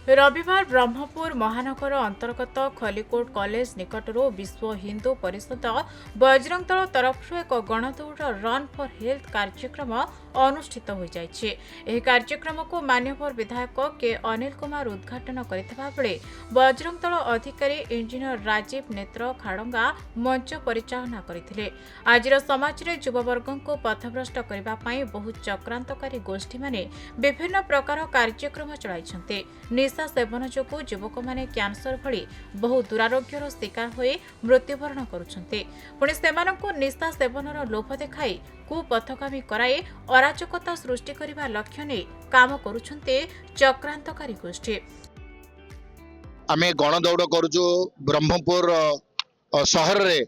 रविवार ब्रह्मपुर महानगर अंतर्गत खलिकोट कॉलेज निकटरू विश्व हिंदू परिषद बजरंग दल तरफ एक गणदौड़ रन फॉर हेल्थ कार्यक्रम अनुष्ठित हो जाइए। कार्यक्रम को मान्यवर विधायक के अनिल कुमार उद्घाटन करथिबा बेले बजरंग दल अधिकारी इंजीनियर राजीव नेत्र खाड़ंगा मंच परिचालना करथिले। आजिर समाज रे युववर्ग को पथभ्रष्ट करबा पई बहु चक्रांतकारी गोष्ठी माने विभिन्न प्रकार कार्यक्रम चलाइछन्ते। निशा सेवन जोगु युवक माने कैंसर भली बहु दुरारोग्यर शिकार होई मृत्युवरण करुछन्ते। पुणी सेमानंकु निशा सेवनर लोभ देखाई कुपथगामी कराई अराजकता सृष्टि करबा लक्ष्य नै काम करुछन्ते चक्रांतकारी गोष्ठी। आमे गणदौड़ करूछु ब्रह्मपुर शहर रे।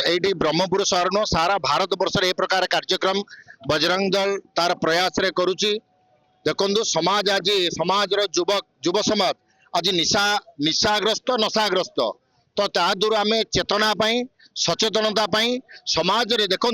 एटी ब्रह्मपुर शहर नो सारा भारत वर्ष रे ए प्रकार कार्यक्रम बजरंग दल तार प्रयास रे करूची। देखो समाज आज समाज युव समाज आज निशाग्रस्त नशाग्रस्त तो दूर आम चेतना पाई सचेतनता पाई समाज रे देखो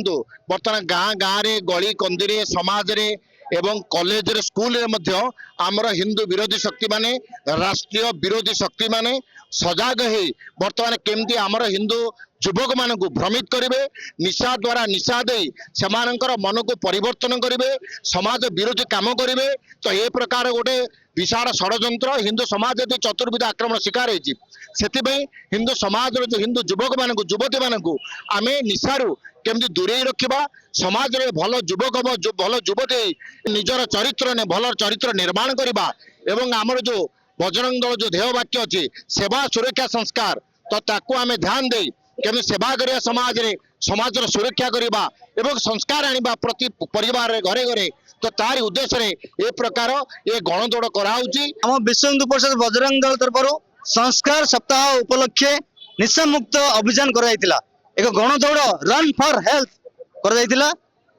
बर्तमान गाँ गाँ रे गली कंदी समाज रे एवं कॉलेज रे स्कूल रे मध्य आमर हिंदू विरोधी शक्ति माने राष्ट्रीय विरोधी शक्ति माने सजाग है बर्तमान केमती आमर हिंदू युवक मान को भ्रमित करेंगे निशा द्वारा निशा दे सेमानंकर मन को परिवर्तन करेंगे समाज विरोधी काम करेंगे। तो ये प्रकार गोटे विशाल षड्यंत्र हिंदू समाज यदि चतुर्विध आक्रमण शिकार होती हिंदू समाज हिंदू युवक मान युवती मान आम निशारू केमती दूरे रखा समाज रे भल युवक भल युवती निजर चरित्र ने भल चरित्र निर्माण करवा एवं आमर जो बजरंग दल जो ध्येय वाक्य अच्छी सेवा सुरक्षा संस्कार तो ताकू आम ध्यान दे केमती सेवा करिया समाज सुरक्षा करवा एवं संस्कार आनिबा प्रति परिवार रे घरे घरे तो तारी उद्देश्य रे ए प्रकार ये गणदौड़ कराउची। हम विश्व हिंदू परिषद बजरंग दल तरफ संस्कार सप्ताह उपलक्षे निशा मुक्त अभियान कराइतिला। एक गणदौड़ रन फॉर हेल्थ कराइतिला।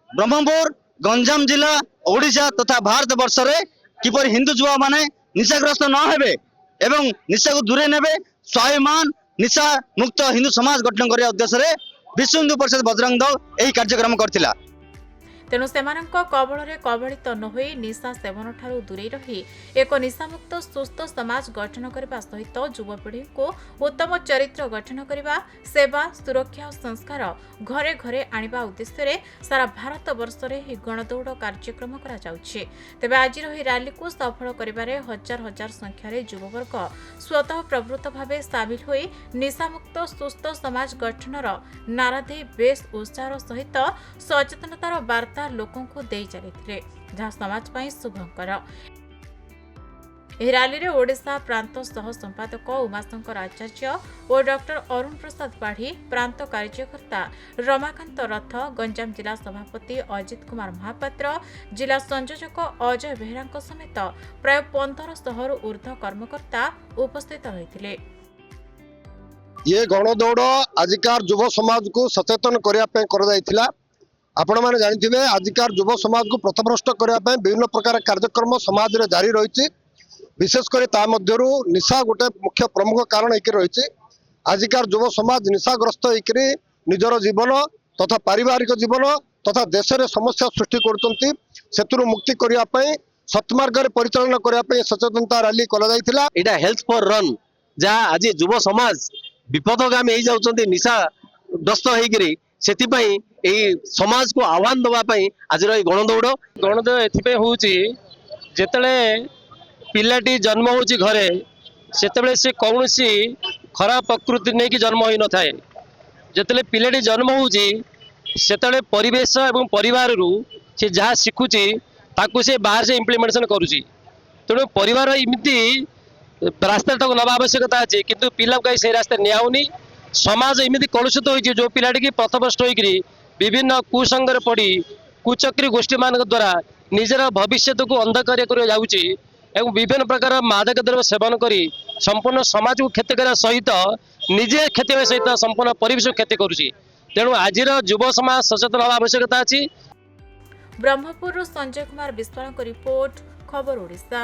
ब्रह्मपुर गंजाम जिला ओडिशा तथा भारत वर्ष रे किपर हिंदू युवा माने निशाग्रस्त न हेबे एवं निशा को दूरे नेबे स्वाभिमान निशा मुक्त हिंदू समाज गठन करने उद्देश्य विश्व हिंदू परिषद बजरंग दल यही कार्यक्रम करथिला। तेणु सेमानंक कबଳରେ कबलित न होई निशा सेवन ठारू दूरे रही एक निशामुक्त सुस्थ समाज गठन करने सहित युवपीढ़ी को उत्तम चरित्र गठन करने सेवा सुरक्षा और संस्कार घरे घरे आनिबा उद्देश्य सारा भारत वर्ष में गणदौड़ कार्यक्रम करा जाउछि। तेबे आज रैली को सफल करिबारे हजार हजार संख्यार युववर्ग स्वतः प्रवृत्त भाव सामिल होई निशामुक्त सुस्थ समाज गठनर नारा दे बेस उत्साह सहित सचेतनतार वार्ता लोकों को दे चली जहाँ समाज पाई शुभंकर। रैली रे ओडिशा प्रांत सह संपादक उमाशंकर आचार्य और डॉक्टर अरुण प्रसाद पाढ़ी प्रांत कार्यकर्ता रमाकांत रथ गंजाम जिला सभापति अजित कुमार महापात्र जिला संयोजक अजय बेहरा समेत प्राय 1500 ऊर्ध्व कर्मकर्ता उपस्थित रही। ये गणदौड़ आजिकार युव समाज को सचेतन करने आपण मैंने जानते आजिकार युव समाज को पथभ्रष्ट करने विभिन्न प्रकार कार्यक्रम समाज रे जारी रही विशेषकर निशा गोटे मुख्य प्रमुख कारण एक रही आजिकार युव समाज निशाग्रस्त होकर निजर जीवन तथा पारिवारिक जीवन तथा देश में समस्या सृष्टि कर मुक्ति करने सत्मार्ग परिचालन करने सचेतनता रैली कर हेल्थ फॉर रन जहाँ आज युव समाज विपदगामी हो जाउछन्ति निशाग्रस्त होकर से समाज को आह्वान दवाई आज गणदौड़ एथि होउची जेतले पिलाटी जन्म होउची घरे सेतबेले से कौनसी खराब प्रकृति नहीं कि जन्म होई न थाए। जेतले पिलाटी जन्म होउची सेतबेले परिवेश एवं परिवार रु से जहाँ शिखुची ताकू से बाहर से इम्प्लीमेंटेशन करूची। तेणु परिवार इमिति रास्ता तक नवा आवश्यकता अच्छे किंतु पिला कहीं से रास्ता नियाउनी समाज एमती कलुषित होती जो पिलाटी की पथभ्रष्ट होकर विभिन्न कुसंगर पड़ी कुचक्री गोष्ठी मान द्वारा निजर भविष्य को अंधकार कर विभिन्न प्रकार मादक द्रव्य सेवन कर संपूर्ण समाज को क्षति करने सहित निजे क्षति होने सहित संपूर्ण परिवेश को क्षति करुच्ची। तेणु आज युव समाज सचेतन होगा आवश्यकता अच्छी। ब्रह्मपुर संजय कुमार विश्वाल रिपोर्ट खबर ओडिशा।